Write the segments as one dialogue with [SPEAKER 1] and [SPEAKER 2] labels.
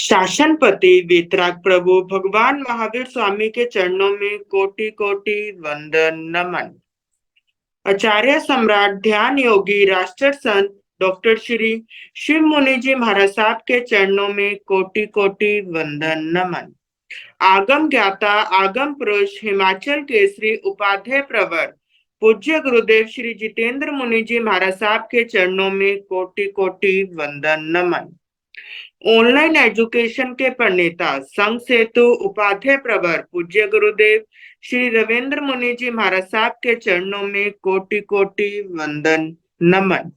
[SPEAKER 1] शासनपति वीतराग प्रभु भगवान महावीर स्वामी के चरणों में कोटि कोटि वंदन नमन। आचार्य सम्राट ध्यान योगी राष्ट्र संत डॉक्टर श्री शिव मुनि जी महाराज साहब के चरणों में कोटि कोटि वंदन नमन। आगम ज्ञाता आगम पुरुष हिमाचल केसरी उपाध्याय प्रवर पूज्य गुरुदेव श्री जितेंद्र मुनि जी महाराज साहब के चरणों में कोटि कोटि वंदन नमन। ऑनलाइन एजुकेशन के प्रणेता संघ सेतु उपाध्याय प्रवर पूज्य गुरुदेव श्री रविंद्र मुनि जी महाराज साहब के चरणों में कोटि कोटि वंदन नमन।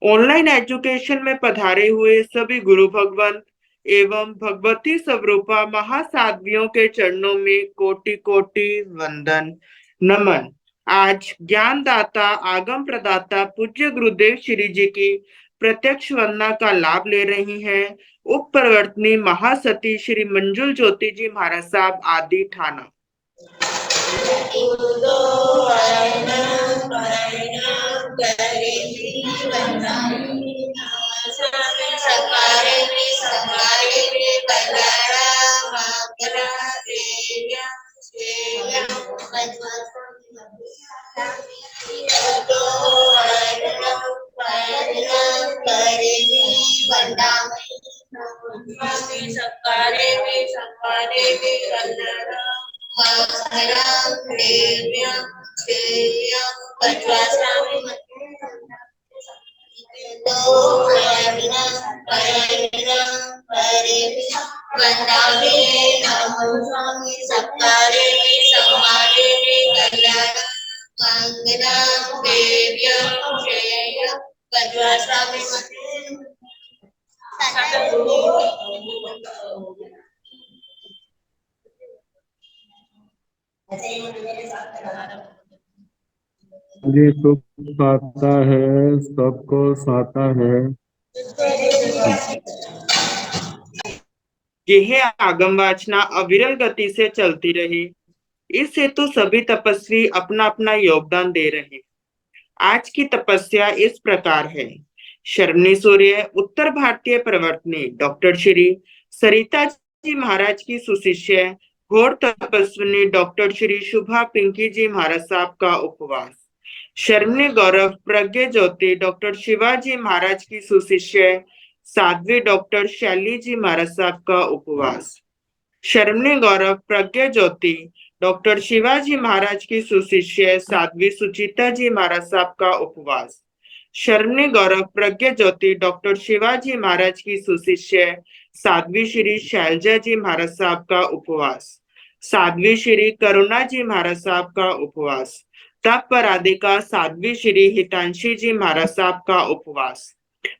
[SPEAKER 1] ऑनलाइन एजुकेशन में पधारे हुए सभी गुरु भगवंत एवं भगवती स्वरूपा महासाध्वियों के चरणों में कोटि कोटि वंदन नमन। आज ज्ञानदाता आगम प्रदाता पूज्य गुरुदेव श्री जी की प्रत्यक्ष वंदना का लाभ ले रही हैं उप प्रवर्तनी महासती श्री मंजुल ज्योति जी महाराज साहब आदि ठाना।
[SPEAKER 2] जी सुख साता है, सबको साता है।
[SPEAKER 1] यह आगम वाचना अविरल गति से चलती रही, इस हेतु सभी तपस्वी अपना अपना योगदान दे रहे। आज की तपस्या इस प्रकार है। शर्मणी सूर्य उत्तर भारतीय प्रवर्तनी डॉक्टर श्री सरिता जी महाराज की सुशिष्य घोर तपस्विनी डॉक्टर श्री शुभा पिंकी जी महाराज साहब का उपवास। शर्मणी गौरव प्रज्ञा ज्योति डॉक्टर शिवाजी महाराज की सुशिष्य साध्वी डॉक्टर शैली जी महाराज साहब का उपवास। शर्मणी गौरव प्रज्ञा ज्योति डॉक्टर शिवाजी महाराज की सुशिष्य साध्वी सुचिता जी महाराज साहब का उपवास। शर्मणी गौरव प्रज्ञा ज्योति डॉक्टर शिवाजी महाराज की सुशिष्य साध्वी श्री शैलजा जी महाराज साहब का उपवास। साध्वी श्री करुणा जी महाराज साहब का उपवास। तप पराधिका साध्वी श्री हितांशी जी महाराज साहब का उपवास।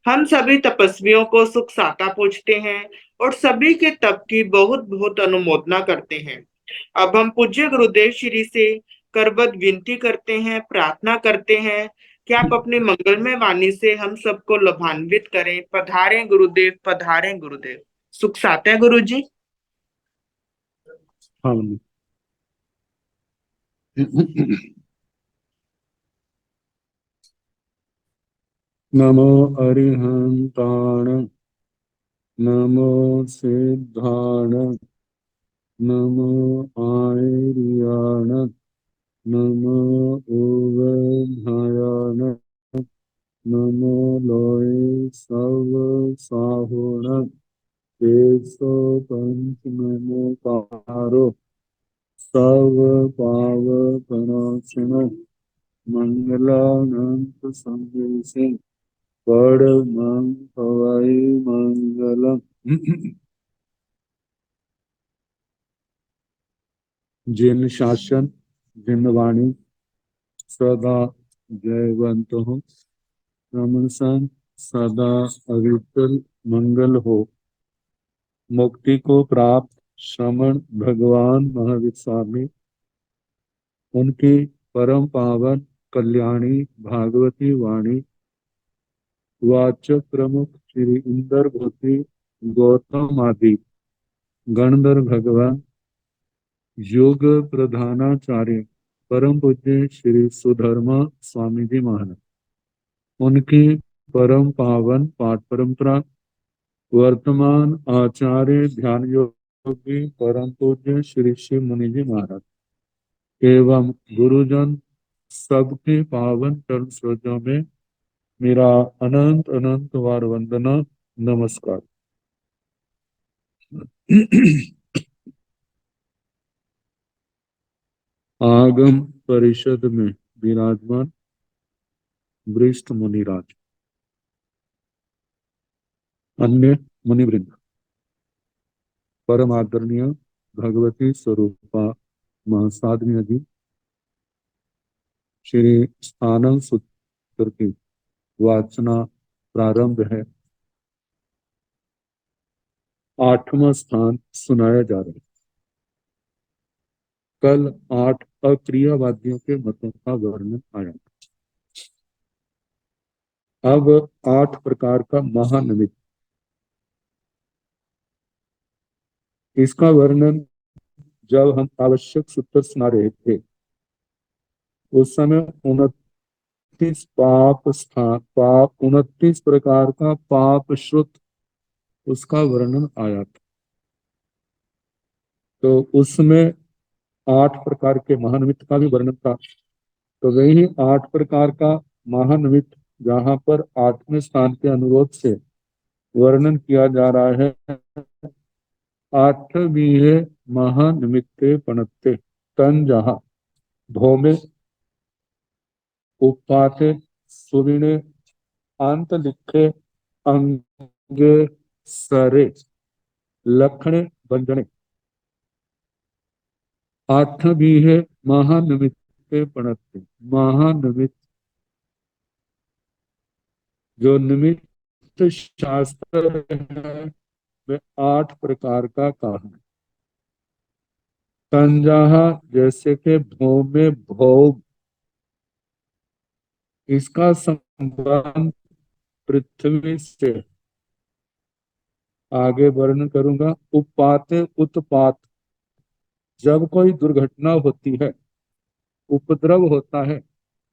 [SPEAKER 1] हम सभी तपस्वियों को सुख साता पूछते हैं और सभी के तप की बहुत बहुत अनुमोदना करते हैं। अब हम पूज्य गुरुदेव श्री से करबद्ध विनती करते हैं, प्रार्थना करते हैं कि आप अपनी मंगलमय वाणी से हम सबको लाभान्वित करें। पधारें गुरुदेव, पधारें गुरुदेव। सुख साता है गुरु जी।
[SPEAKER 2] हाँ। नमो अरिहंताण, नमो सिद्धाण, नमो आयर्याण, नमो उवधायान, नमो लोय सव साहुण, केशो पंच नमो कारो, सव पावकनाशन, मंगलानंत संदेशे परमं भवाई मंगलम। जिन शासन जिन वाणी सदा जयवंत हो, रमन संत सदा अविचल मंगल हो। मुक्ति को प्राप्त श्रमण भगवान महावीर स्वामी, उनकी परम पावन कल्याणी भागवती वाणी वाचक प्रमुख श्री इंदर भूति गौतम आदि गणधर भगवान योग प्रधानाचार्य परम पूज्य श्री सुधर्मा स्वामी जी महाराज, उनकी परम पावन पाठ परंपरा वर्तमान आचार्य ध्यान योगी परम पूज्य श्री श्री मुनि जी महाराज एवं गुरुजन सबके पावन चरण सरोजों में मेरा अनंत अनंत बार वंदना नमस्कार। आगम परिषद में विराजमान वरिष्ठ मुनिराज, अन्य मुनिवृंद, परम आदरणीय भगवती स्वरूपा महासाधनीय जी, श्री आनंद सूत्र की वाचना प्रारंभ है। 8वां स्थान सुनाया जा रहा है। कल 8 अक्रियावादियों के मतों का वर्णन आया। अब 8 प्रकार का महानिमित्त, इसका वर्णन जब हम आवश्यक सूत्र सुना रहे थे उस समय 29 29 प्रकार का पाप श्रुत उसका वर्णन आया था। तो उसमें 8 प्रकार के महानिमित्त का भी वर्णन था। तो वही 8 प्रकार का महानिमित्त जहाँ पर 8वें स्थान के अनुरोध से वर्णन किया जा रहा है। 8वीं महानिमित्ते पणत्ते तन जहाँ भौमे उपाते सुविणे अंत लिखे अंगे सरे लखणे बंजने। 8वीं महानिमित्ते पणत्ते, महानिमित्त जो निमित्त शास्त्र है वे 8 प्रकार का कहा है। तंजाहा जैसे कि भौमे भोग, इसका संबंध पृथ्वी से, आगे वर्णन करूंगा। उपाते उत्पात, जब कोई दुर्घटना होती है, उपद्रव होता है,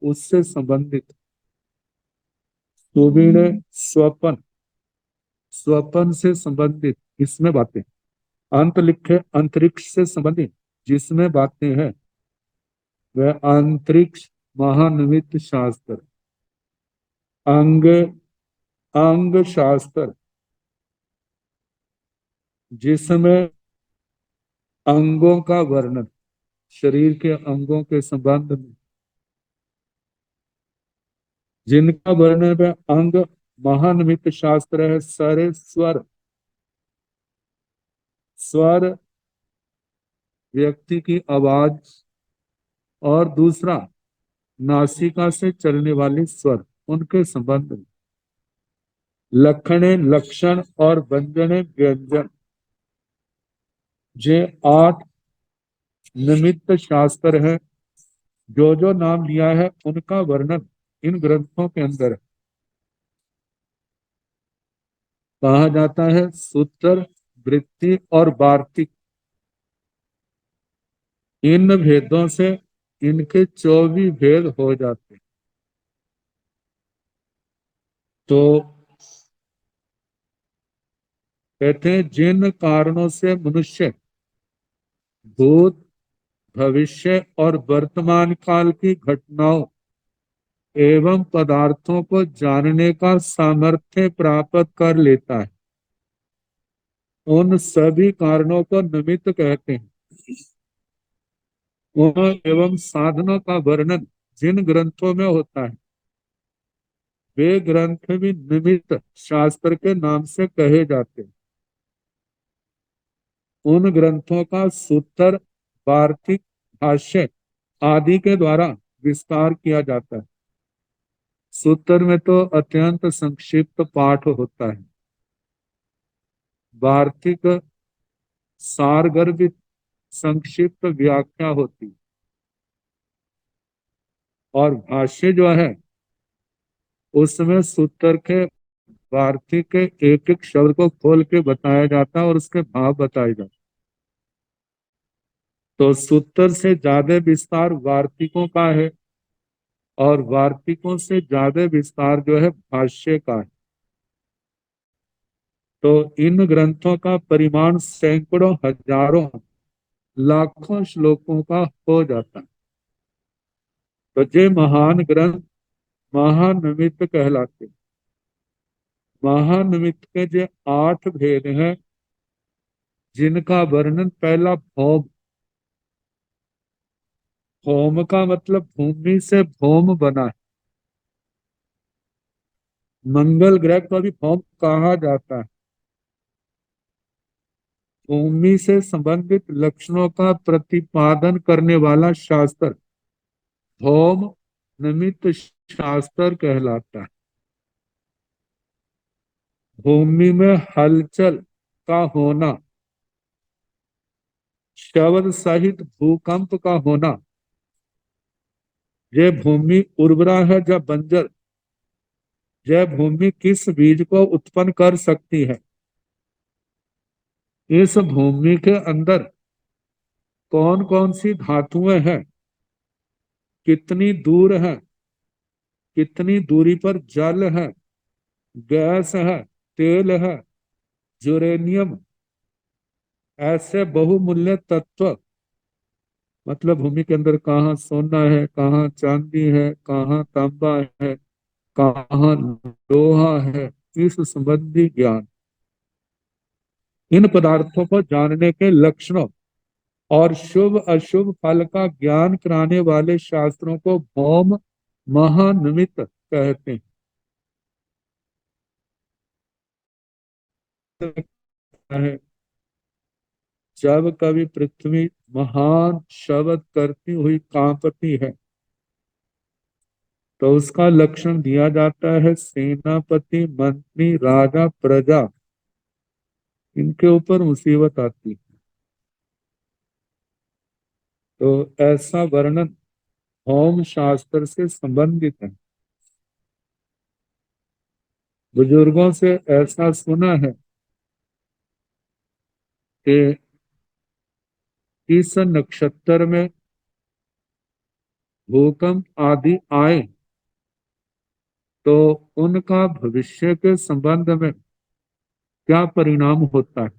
[SPEAKER 2] उससे संबंधित। सुविणे स्वपन, स्वपन से संबंधित इसमें बातें। अंत लिखे अंतरिक्ष से संबंधित जिसमें बातें हैं वह अंतरिक्ष महानिमित्त शास्त्र। अंग, अंग शास्त्र जिसमें अंगों का वर्णन, शरीर के अंगों के संबंध में जिनका वर्णन है, अंग महानिमित्त शास्त्र है। सारे स्वर, स्वर व्यक्ति की आवाज, और दूसरा नासिका से चलने वाले स्वर, उनके संबंध में। लक्षणे लक्षण और व्यंजने व्यंजन, ये 8 निमित्त शास्त्र है। जो जो नाम लिया है उनका वर्णन इन ग्रंथों के अंदर कहा जाता है। सूत्र, वृत्ति और वार्तिक, इन भेदों से इनके 24 भेद हो जाते। तो कहते हैं जिन कारणों से मनुष्य भूत, भविष्य और वर्तमान काल की घटनाओं एवं पदार्थों को जानने का सामर्थ्य प्राप्त कर लेता है, उन सभी कारणों को निमित्त कहते हैं। उन एवं साधनों का वर्णन जिन ग्रंथों में होता है वे ग्रंथ भी निमित्त शास्त्र के नाम से कहे जाते हैं। उन ग्रंथों का सूत्र, वार्तिक, भाष्य आदि के द्वारा विस्तार किया जाता है। सूत्र में तो अत्यंत संक्षिप्त पाठ होता है, वार्तिक सारगर्भित संक्षिप्त व्याख्या होती है, और भाष्य जो है उसमें सूत्र के वार्तिक के एक एक शब्द को खोल के बताया जाता है और उसके भाव बताए जाते हैं। तो सूत्र से ज्यादा विस्तार वार्तिकों का है, और वार्तिकों से ज्यादा विस्तार जो है भाष्य का है। तो इन ग्रंथों का परिमाण सैकड़ों हजारों लाखों श्लोकों का हो जाता है। तो ये महान ग्रंथ महानिमित्त कहलाते हैं। महानिमित्त के जो 8 भेद हैं, जिनका वर्णन पहला भौम। भौम का मतलब भूमि से भौम बना है। मंगल ग्रह को भी भौम कहा जाता है। भूमि से संबंधित लक्षणों का प्रतिपादन करने वाला शास्त्र भौम निमित्त शास्त्र कहलाता है। भूमि में हलचल का होना, शब्द सहित भूकंप का होना, यह भूमि उर्वरा है या बंजर, यह भूमि किस बीज को उत्पन्न कर सकती है, इस भूमि के अंदर कौन कौन सी धातुएं हैं, कितनी दूर है, कितनी दूरी पर जल है, गैस है, तेल है, यूरेनियम, ऐसे बहुमूल्य तत्व, मतलब भूमि के अंदर कहाँ सोना है, कहाँ चांदी है, कहाँ तांबा है, कहाँ लोहा है, इस संबंधी ज्ञान, इन पदार्थों को जानने के लक्षणों और शुभ अशुभ फल का ज्ञान कराने वाले शास्त्रों को भौम महानिमित्त कहते हैं। जब कभी पृथ्वी महान शब्द करती हुई कांपती है, तो उसका लक्षण दिया जाता है सेनापति, मंत्री, राजा, प्रजा, इनके ऊपर मुसीबत आती है। तो ऐसा वर्णन होम शास्त्र से संबंधित है। बुजुर्गों से ऐसा सुना है कि इस नक्षत्र में भूकंप आदि आए तो उनका भविष्य के संबंध में क्या परिणाम होता है।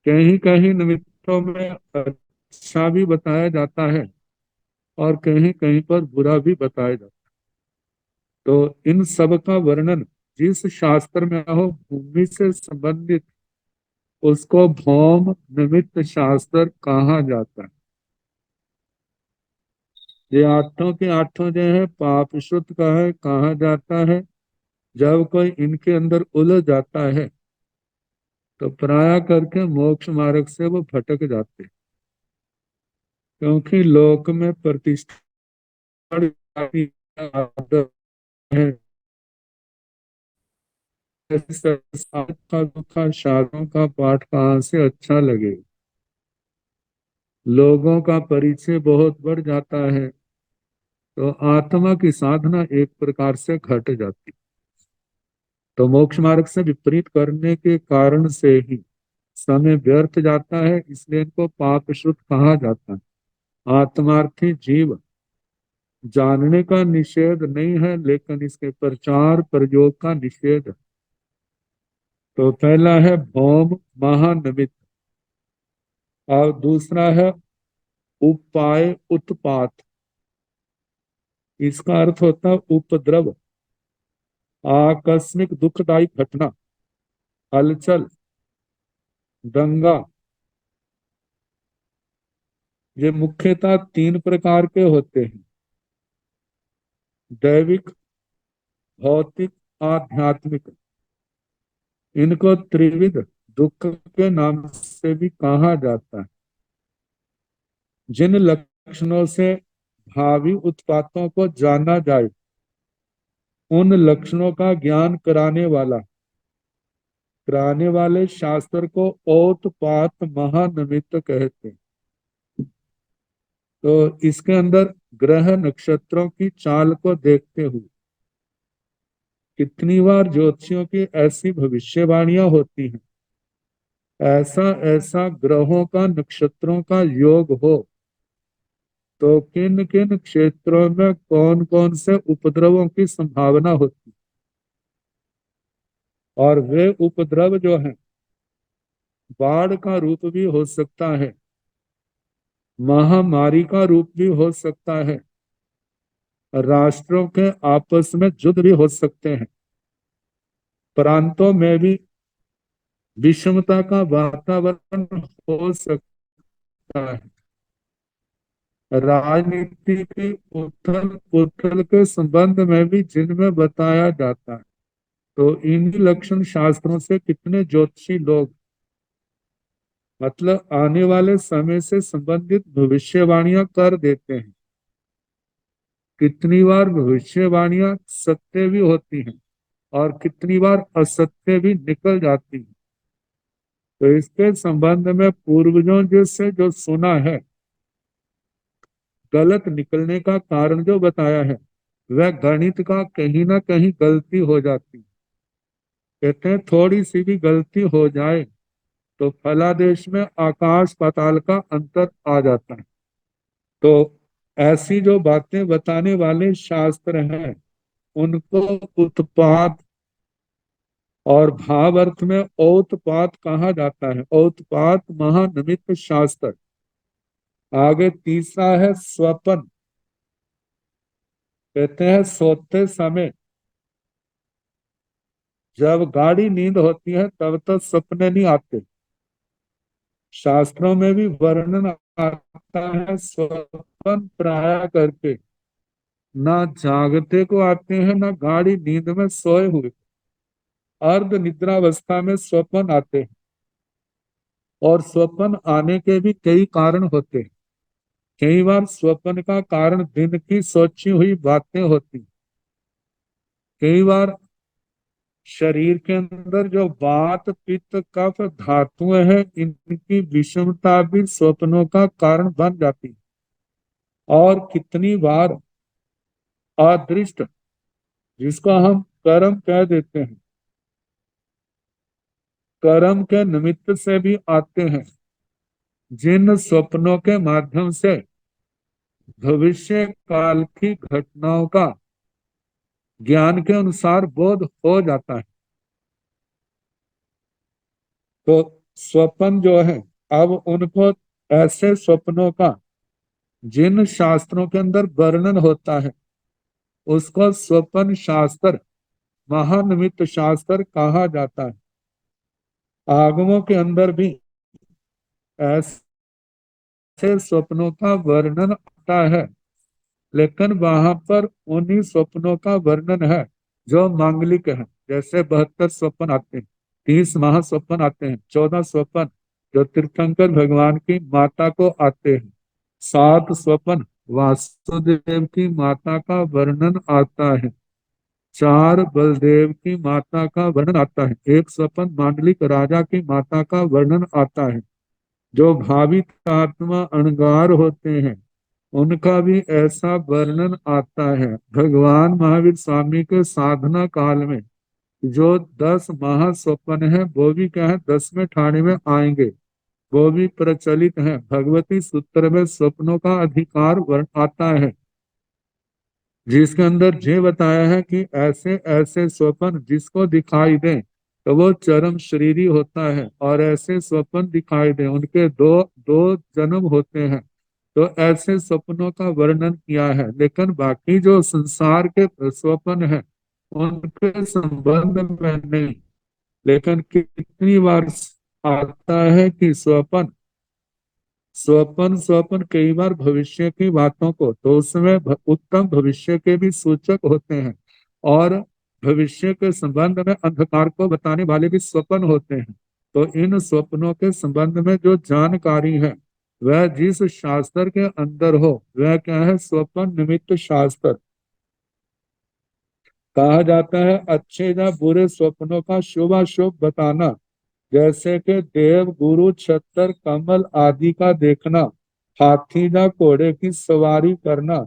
[SPEAKER 2] कहीं कहीं निमित्तों में अच्छा भी बताया जाता है और कहीं कहीं पर बुरा भी बताया जाता है। तो इन सब का वर्णन जिस शास्त्र में हो भूमि से संबंधित, उसको भौम निमित्त शास्त्र कहा जाता है। ये आठों के आठों जो है पाप शुद्ध का है, कहा जाता है। जब कोई इनके अंदर उलझ जाता है तो प्राय करके मोक्ष मार्ग से वो भटक जाते हैं, क्योंकि लोक में प्रतिष्ठा आदत है। का दुखा शास्त्रों का पाठ कहाँ से अच्छा लगे। लोगों का परिचय बहुत बढ़ जाता है तो आत्मा की साधना एक प्रकार से घट जाती। तो मोक्ष मार्ग से विपरीत करने के कारण से ही समय व्यर्थ जाता है, इसलिए इनको पाप श्रुत कहा जाता है। आत्मार्थी जीव जानने का निषेध नहीं है, लेकिन इसके प्रचार प्रयोग का निषेध है। तो पहला है भौम महानिमित्त और दूसरा है उपाय उत्पात। इसका अर्थ होता है उपद्रव, आकस्मिक दुखदायी घटना, हलचल, दंगा। ये मुख्यतः 3 प्रकार के होते हैं: दैविक, भौतिक, आध्यात्मिक। इनको त्रिविध दुख के नाम से भी कहा जाता है। जिन लक्षणों से भावी उत्पातों को जाना जाए, उन लक्षणों का ज्ञान कराने वाले शास्त्र को ओतपात महानिमित्त कहते हैं। तो इसके अंदर ग्रह नक्षत्रों की चाल को देखते हुए कितनी बार ज्योतिषियों की ऐसी भविष्यवाणियां होती हैं, ऐसा ऐसा ग्रहों का नक्षत्रों का योग हो तो किन किन क्षेत्रों में कौन कौन से उपद्रवों की संभावना होती। और वे उपद्रव जो है बाढ़ का रूप भी हो सकता है, महामारी का रूप भी हो सकता है, राष्ट्रों के आपस में युद्ध भी हो सकते हैं, प्रांतों में भी विषमता का वातावरण हो सकता है, राजनीति के उथल पुथल के संबंध में भी जिनमें बताया जाता है। तो इन लक्षण शास्त्रों से कितने ज्योतिषी लोग मतलब आने वाले समय से संबंधित भविष्यवाणियां कर देते हैं। कितनी बार भविष्यवाणियां सत्य भी होती हैं और कितनी बार असत्य भी निकल जाती हैं। तो इसके संबंध में पूर्वजों से जो सुना है, गलत निकलने का कारण जो बताया है, वह गणित का कहीं ना कहीं गलती हो जाती है। कहते हैं थोड़ी सी भी गलती हो जाए तो फलादेश में आकाश पाताल का अंतर आ जाता है। तो ऐसी जो बातें बताने वाले शास्त्र हैं उनको उत्पात और भाव अर्थ में औतपात कहा जाता है। औतपात महानिमित्त शास्त्र। आगे तीसरा है स्वपन। कहते हैं सोते समय जब गाढ़ी नींद होती है तब तक सपने नहीं आते। शास्त्रों में भी वर्णन आता है स्वपन प्राय करके, ना जागते को आते हैं ना गाढ़ी नींद में सोए हुए, अर्ध निद्रावस्था में स्वपन आते हैं। और स्वपन आने के भी कई कारण होते हैं। कई बार स्वपन का कारण दिन की सोची हुई बातें होती। कई बार शरीर के अंदर जो वात पित्त कफ धातुएं हैं इनकी विषमता भी स्वप्नों का कारण बन जाती। और कितनी बार अदृष्ट, जिसको हम कर्म कह देते हैं, कर्म के निमित्त से भी आते हैं, जिन स्वप्नों के माध्यम से भविष्य काल की घटनाओं का ज्ञान के अनुसार बोध हो जाता है। तो स्वप्न जो है, अब उनको ऐसे स्वप्नों का जिन शास्त्रों के अंदर वर्णन होता है उसको स्वपन शास्त्र महानिमित्त शास्त्र कहा जाता है। आगमों के अंदर भी ऐसे स्वप्नों का वर्णन आता है, लेकिन वहां पर उन्हीं स्वप्नों का वर्णन है जो मांगलिक है। जैसे 72 स्वप्न आते हैं, 30 महास्वप्न आते हैं, 14 स्वप्न जो तीर्थंकर भगवान की माता को आते हैं, 7 स्वप्न वासुदेव की माता का वर्णन आता है, 4 बलदेव की माता का वर्णन आता है, एक स्वपन मांडलिक राजा की माता का वर्णन आता है। जो भावित आत्मा अणगार होते हैं उनका भी ऐसा वर्णन आता है। भगवान महावीर स्वामी के साधना काल में जो 10 महास्वपन है वो भी क्या है 10वें ठाणे में आएंगे, वो भी प्रचलित है। भगवती सूत्र में स्वप्नों का अधिकार वर्ण आता है, जिसके अंदर ये बताया है कि ऐसे ऐसे स्वप्न जिसको दिखाई दे तो वो चरम शरीरी होता है, और ऐसे स्वप्न दिखाई दे उनके दो दो जन्म होते हैं। तो ऐसे स्वप्नों का वर्णन किया है, लेकिन बाकी जो संसार के स्वप्न है उनके संबंध में नहीं। लेकिन कितनी बार आता है कि स्वप्न स्वपन स्वपन कई बार भविष्य की बातों को, तो उसमें उत्तम भविष्य के भी सूचक होते हैं, और भविष्य के संबंध में अंधकार को बताने वाले भी स्वप्न होते हैं। तो इन स्वप्नों के संबंध में जो जानकारी है वह जिस शास्त्र के अंदर हो वह क्या है स्वप्न निमित्त शास्त्र कहा जाता है। अच्छे या बुरे स्वप्नों का शुभ अशुभ बताना, जैसे कि देव गुरु छतर कमल आदि का देखना, हाथी या घोड़े की सवारी करना,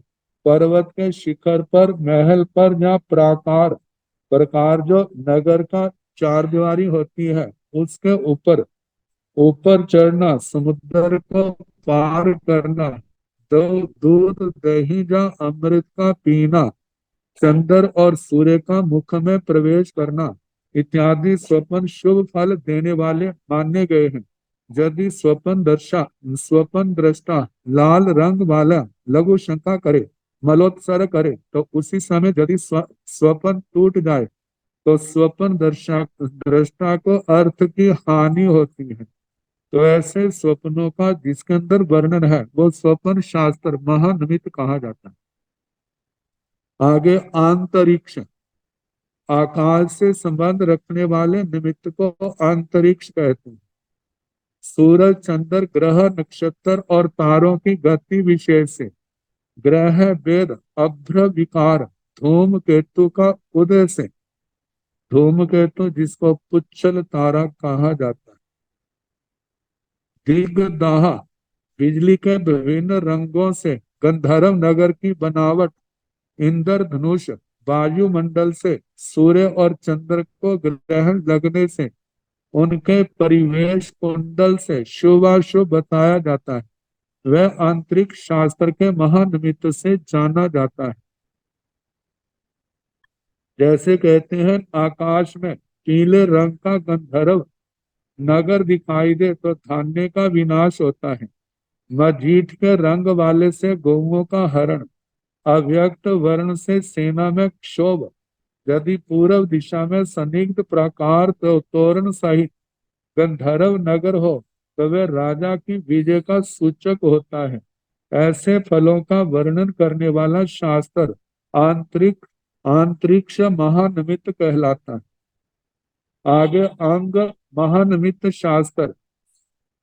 [SPEAKER 2] पर्वत के शिखर पर महल पर या प्राकार प्रकार जो नगर का चार दीवारी होती है उसके ऊपर ऊपर चढ़ना, समुद्र को पार करना, दो दूध दही या अमृत का पीना, चंद्र और सूर्य का मुख में प्रवेश करना, इत्यादि स्वप्न शुभ फल देने वाले माने गए हैं। यदि स्वप्न दृष्टा लाल रंग वाला लघु शंका करे, मलोत्सर करे, तो उसी समय यदि स्वप्न टूट जाए तो स्वप्न दृष्टा को अर्थ की हानि होती है। तो ऐसे स्वप्नों का जिसके अंदर वर्णन है वो स्वप्न शास्त्र महानिमित्त कहा जाता है। आगे आंतरिक्ष, आकाश से संबंध रखने वाले निमित्त को अंतरिक्ष कहते हैं। सूरज, चंद्र, ग्रह, नक्षत्र और तारों की गति विशेष से ग्रह वेद अभ्र विकार धूम केतु का उदय से, धूम केतु जिसको पुच्छल तारा कहा जाता है, दिग्दाह बिजली के विभिन्न रंगों से गंधर्व नगर की बनावट, इंद्रधनुष वायुमंडल से सूर्य और चंद्र को ग्रहण लगने से उनके परिवेश कुंडल से शुभाशुभ बताया जाता है। वह आंतरिक शास्त्र के महानिमित्त से जाना जाता है। जैसे कहते हैं आकाश में पीले रंग का गंधर्व नगर दिखाई दे तो धान्य का विनाश होता है। मजीठ के रंग वाले से गौओं का हरण, अव्यक्त वर्ण से सेना में क्षोभ, यदि पूर्व दिशा में संदिग्ध प्रकार तो तोरण सहित गंधर्व नगर हो तो वह राजा की विजय का सूचक होता है। ऐसे फलों का वर्णन करने वाला शास्त्र आंतरिक अंतरिक्ष महानिमित्त कहलाता है। आगे अंग महानिमित्त शास्त्र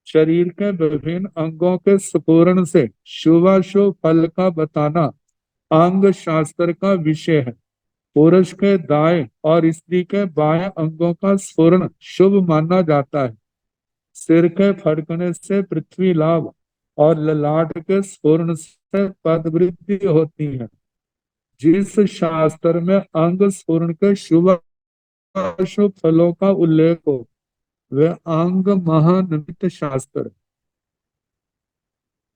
[SPEAKER 2] शरीर के विभिन्न अंगों के स्फुरण से शुभाशुभ फल का बताना अंग शास्त्र का विषय है। पुरुष के दाएं और स्त्री के बाएं अंगों का स्फुरण शुभ माना जाता है। सिर के फड़कने से पृथ्वी लाभ और ललाट के स्फुरण से पद वृद्धि होती है। जिस शास्त्र में अंग स्फुरण के शुभ अशुभ फलों का उल्लेख हो वह अंग महानिमित्त शास्त्र है।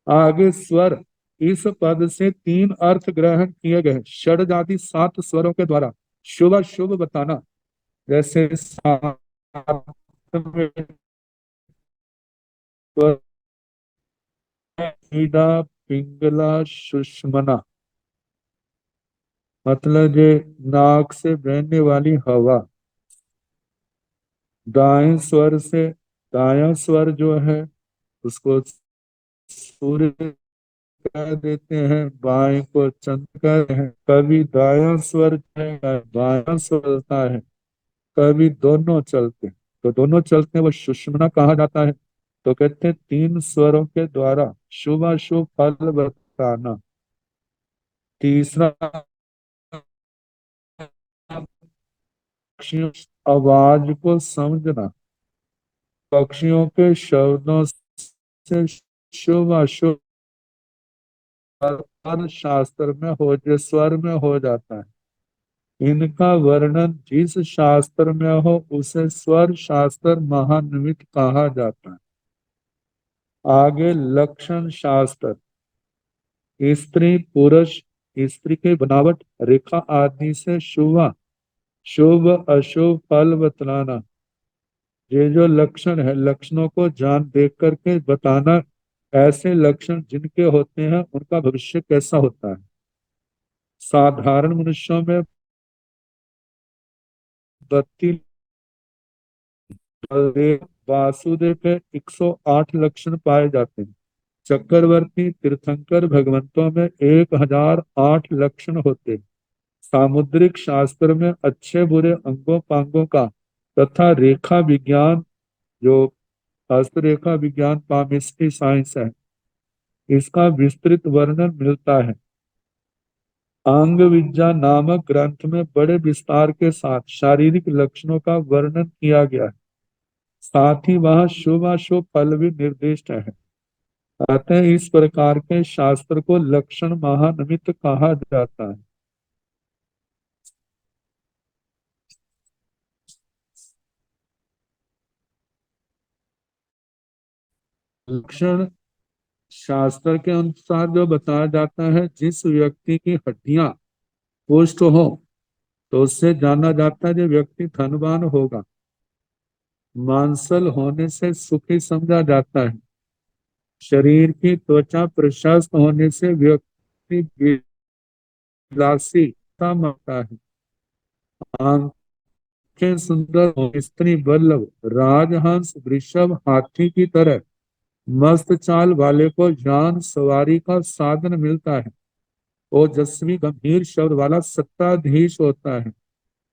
[SPEAKER 2] आगे स्वर, इस पद से तीन अर्थ ग्रहण किए गए। षड जाति सात स्वरों के द्वारा शुभ शुभ बताना, जैसे सातवें स्वर ईदा पिंगला सुषमना, मतलब ये नाक से बहने वाली हवा। दाएं स्वर से, दायां स्वर जो है उसको सूर्य कह देते हैं, बाएं को चंद्र कहते हैं। कभी दायां स्वर है बायां स्वर चलता है, कभी दोनों चलते हैं तो दोनों चलते हैं वो सुषुम्ना कहा जाता है। तो कहते हैं तीन स्वरों के द्वारा शुभ अशुभ फल बताना। तीसरा पक्षियों आवाज को समझना, पक्षियों के शब्दों से शुभ अशुभ हर शास्त्र में हो जो स्वर में हो जाता है। इनका वर्णन जिस शास्त्र में हो उसे स्वर शास्त्र महानिमित्त कहा जाता है। आगे लक्षण शास्त्र, स्त्री पुरुष, स्त्री की बनावट रेखा आदि से शुभ अशुभ फल बतलाना। ये जो लक्षण है लक्षणों को जान देख करके बताना, ऐसे लक्षण जिनके होते हैं उनका भविष्य कैसा होता है। साधारण मनुष्यों में 32 वासुदेव के 108 लक्षण पाए जाते हैं। चक्रवर्ती तीर्थंकर भगवंतों में 1008 लक्षण होते हैं। सामुद्रिक शास्त्र में अच्छे बुरे अंगों पांगों का तथा रेखा विज्ञान, जो हस्तरेखा विज्ञान पामिस्ट्री साइंस है, इसका विस्तृत वर्णन मिलता है। अंग विद्या नामक ग्रंथ में बड़े विस्तार के साथ शारीरिक लक्षणों का वर्णन किया गया है। साथ ही वहाँ शुभ अशुभ फल भी निर्दिष्ट है। अतः इस प्रकार के शास्त्र को लक्षण महानिमित्त कहा जाता है। लक्षण शास्त्र के अनुसार जो बताया जाता है, जिस व्यक्ति की हड्डियां पुष्ट हो तो उससे जाना जाता है जो व्यक्ति धनवान होगा। मांसल होने से सुखी समझा जाता है। शरीर की त्वचा प्रशस्त होने से व्यक्ति विलासिता मांगता है। आंखें सुंदर हो, स्त्री बल्लभ, राजहंस वृषभ हाथी की तरह मस्त चाल वाले को जान सवारी का साधन मिलता है। ओजस्वी गंभीर शब्द वाला सत्ताधीश होता है।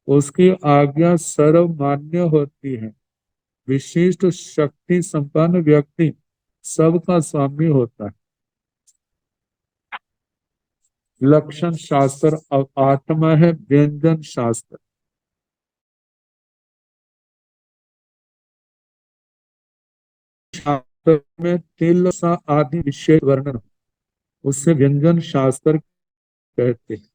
[SPEAKER 2] उसकी आज्ञा सर्वमान्य होती है। विशिष्ट शक्ति संपन्न व्यक्ति सबका स्वामी होता है। लक्षण शास्त्र अब आत्मा है। व्यंजन शास्त्र शास्त्र में तिल सा आदि विशेष वर्णन उससे व्यंजन शास्त्र कहते हैं।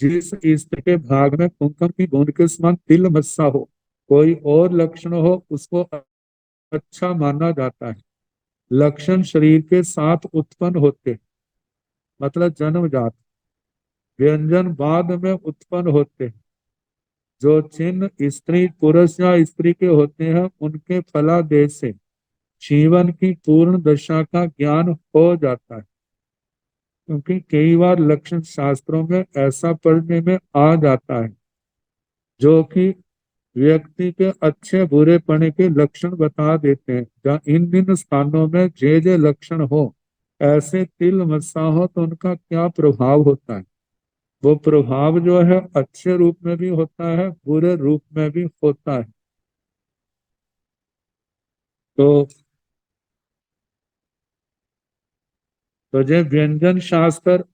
[SPEAKER 2] जिस स्त्री के भाग में कुंकुम की बूंद के समान तिल मस्सा हो, कोई और लक्षण हो, उसको अच्छा माना जाता है। लक्षण शरीर के साथ उत्पन्न होते हैं, मतलब जन्मजात। व्यंजन बाद में उत्पन्न होते हैं। जो चिन्ह स्त्री पुरुष या स्त्री के होते हैं, उनके फलादेश से जीवन की पूर्ण दशा का ज्ञान हो जाता है। क्योंकि कई बार लक्षण शास्त्रों में ऐसा पढ़ने में आ जाता है जो कि व्यक्ति के अच्छे बुरे पने के लक्षण बता देते हैं। जहाँ इन इन स्थानों में जे लक्षण हो, ऐसे तिल मस्सा हो, तो उनका क्या प्रभाव होता है। वो प्रभाव जो है अच्छे रूप में भी होता है, बुरे रूप में भी होता है। तो ये व्यंजन शास्त्र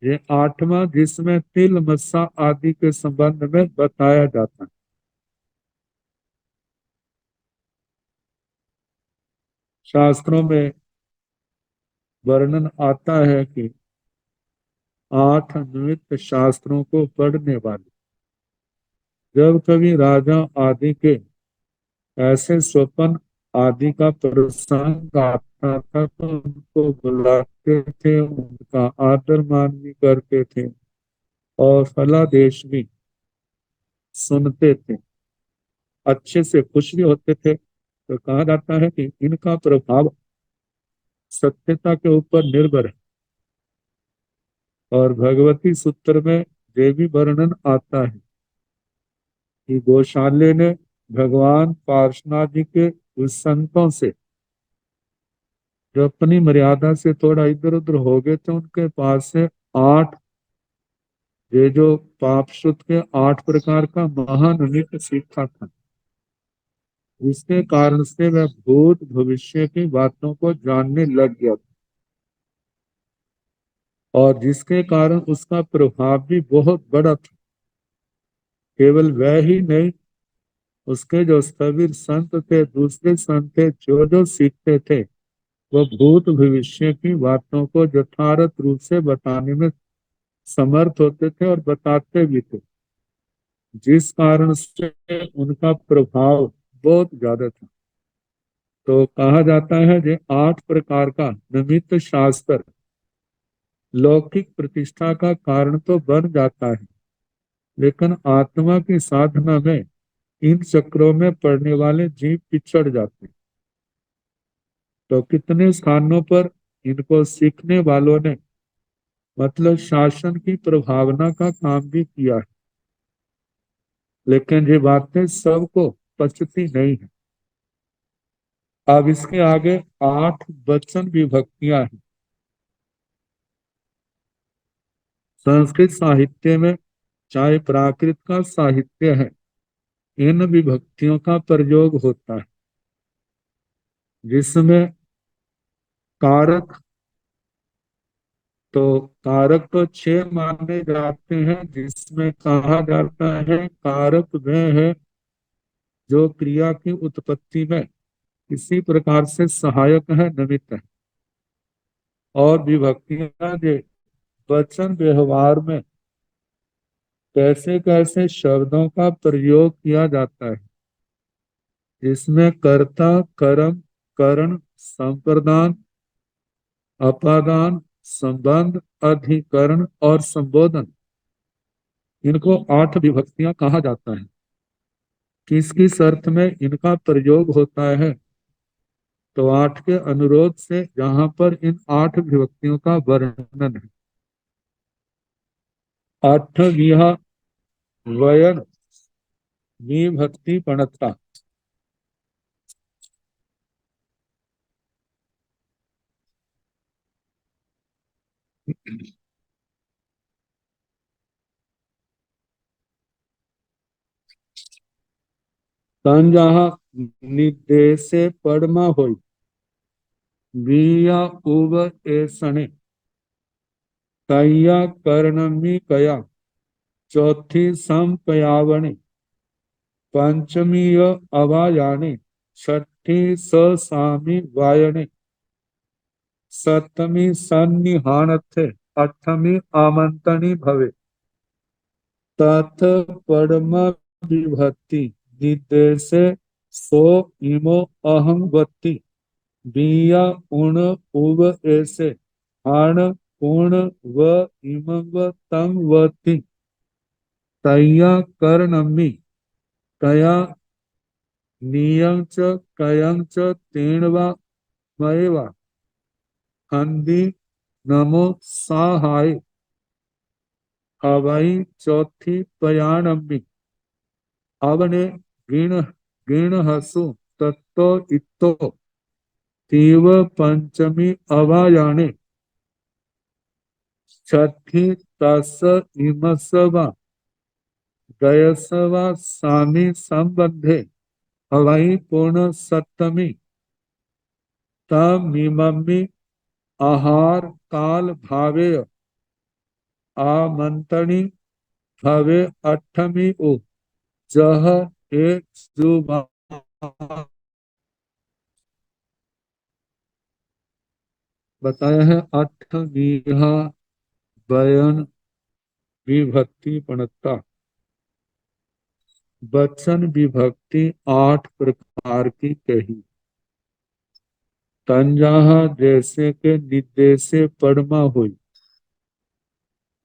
[SPEAKER 2] ये आठवां, जिसमें तिल मस्सा आदि के संबंध में बताया जाता है। शास्त्रों में वर्णन आता है कि 8 निमित्त शास्त्रों को पढ़ने वाले जब कभी राजा आदि के ऐसे स्वपन आदि का प्रसंग आता था तो उनको बुलाते थे, उनका आदर मान भी करते थे और फलादेश भी सुनते थे, अच्छे से खुश भी होते थे। तो कहा जाता है कि इनका प्रभाव सत्यता के ऊपर निर्भर है। और भगवती सूत्र में देवी वर्णन आता है कि गोशाले ने भगवान पार्शनाथ जी के उस संतों से जो अपनी मर्यादा से थोड़ा इधर उधर हो गए थे, उनके पास से 8 ये जो पापशुद्ध के 8 प्रकार का महानृत्य सीखा था। इसके कारण से वह भूत भविष्य की बातों को जानने लग गया था। और जिसके कारण उसका प्रभाव भी बहुत बड़ा था। केवल वह ही नहीं, उसके जो स्थविर संत थे, दूसरे संत थे, जो जो सीखते थे, वह भूत भविष्य की बातों को यथार्थ रूप से बताने में समर्थ होते थे और बताते भी थे। जिस कारण से उनका प्रभाव बहुत ज्यादा था। तो कहा जाता है कि 8 प्रकार का निमित्त शास्त्र लौकिक प्रतिष्ठा का कारण तो बन जाता है, लेकिन आत्मा की साधना में इन चक्रों में पड़ने वाले जीव पिछड़ जाते हैं। तो कितने स्थानों पर इनको सीखने वालों ने मतलब शासन की प्रभावना का काम भी किया है, लेकिन ये बातें सबको पचती नहीं है। अब इसके आगे 8 वचन विभक्तियां हैं। संस्कृत साहित्य में चाहे प्राकृत का साहित्य है, इन विभक्तियों का प्रयोग होता है, जिसमें कारक तो कारक तो 6 माने जाते हैं, जिसमें कहा जाता है कारक वह है जो क्रिया की उत्पत्ति में किसी प्रकार से सहायक है, निमित्त है। और विभक्तियां जो वचन व्यवहार में कैसे कैसे शब्दों का प्रयोग किया जाता है, इसमें कर्ता, कर्म, करण, संप्रदान, अपादान, संबंध, अधिकरण और संबोधन, इनको 8 विभक्तियां कहा जाता है। किस किस अर्थ में इनका प्रयोग होता है? तो 8 के अनुरोध से यहाँ पर इन 8 विभक्तियों का वर्णन है। 8वीं वयन विभक्ति पणता। तन जहाँ निर्देशे पड़मा होई विया उव एसणे तैया कर्णमी कया चौथी संपयावणे पंचमी अवायाने छठी ससामी वायने सप्तमी सन्निहानथे अष्टमी आमंत्रणी भवे तथ परमा विभक्ति निर्देशे सो इमो अहं वत्ति बिया उण उव ऐसे हाण पूर्ण व इमं व तम वति तया कर्णमि तया नियं च कयं च तेन वा मयेवा हंदी नमो सहाय हवाई चौथी पयाणमि अवने गिण गिण हसु तत्तो इत्तो तीव पंचमी अवायाने छठी तस इमसवा गयसवा सामी संबंधे हवाई पूर्ण सप्तमी तमिमि आहार काल भावे आमंत्रणी भवे अष्टमी ओ जह एक जुबा बताया है। 8वीं बयन विभक्ति पणता। वचन विभक्ति 8 प्रकार की कही। तंजाहा जैसे के निर्देशे परमा हुई,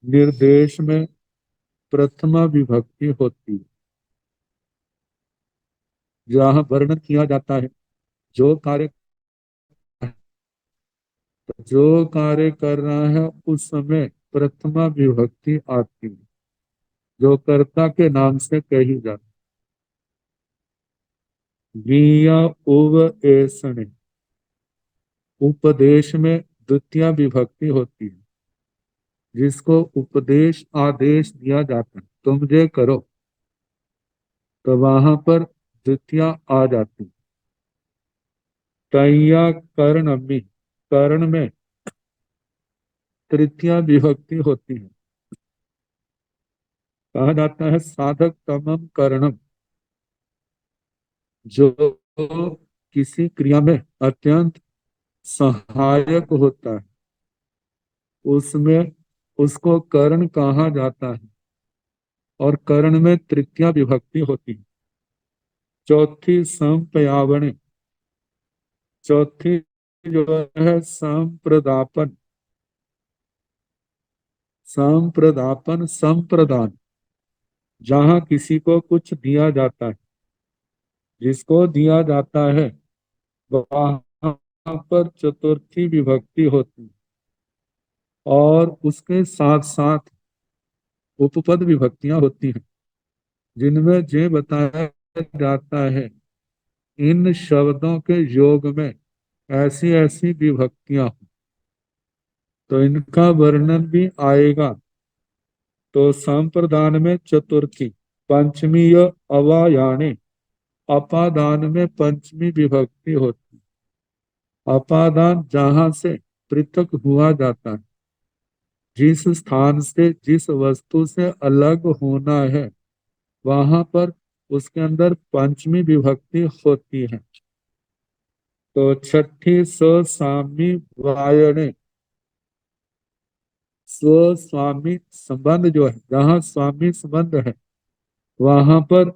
[SPEAKER 2] निर्देश में प्रथमा विभक्ति होती है। जहाँ वर्णन किया जाता है जो कार्य जो कार्य कर रहा है उस समय प्रथमा विभक्ति आती है जो कर्ता के नाम से कही जाती है। विया उव एसणे उपदेश में द्वितीय विभक्ति होती है जिसको उपदेश आदेश दिया जाता है तुम ये करो तो वहां पर द्वितीय आ जाती है। तैया कर्णमि कर्ण में तृतीय विभक्ति होती है। कहा जाता है साधक तमम कर्णम जो किसी क्रिया में अत्यंत सहायक होता है उसमें उसको कर्ण कहा जाता है और कर्ण में तृतीय विभक्ति होती है। चौथी संपयावने चौथी जो है संप्रदापन संप्रदापन संप्रदान जहां किसी को कुछ दिया जाता है जिसको दिया जाता है वहां पर चतुर्थी विभक्ति होती है और उसके साथ साथ उपपद विभक्तियां होती हैं जिनमें ये बताया जाता है इन शब्दों के योग में ऐसी ऐसी विभक्तियां तो इनका वर्णन भी आएगा। तो संप्रदान में चतुर्थी पंचमी अवायाने अपादान में पंचमी विभक्ति होती। अपादान जहां से पृथक हुआ जाता है जिस स्थान से जिस वस्तु से अलग होना है वहां पर उसके अंदर पंचमी विभक्ति होती है। तो छठी स्वस्वामी वायने स्वस्वामी संबंध जो है जहां स्वामी संबंध है वहां पर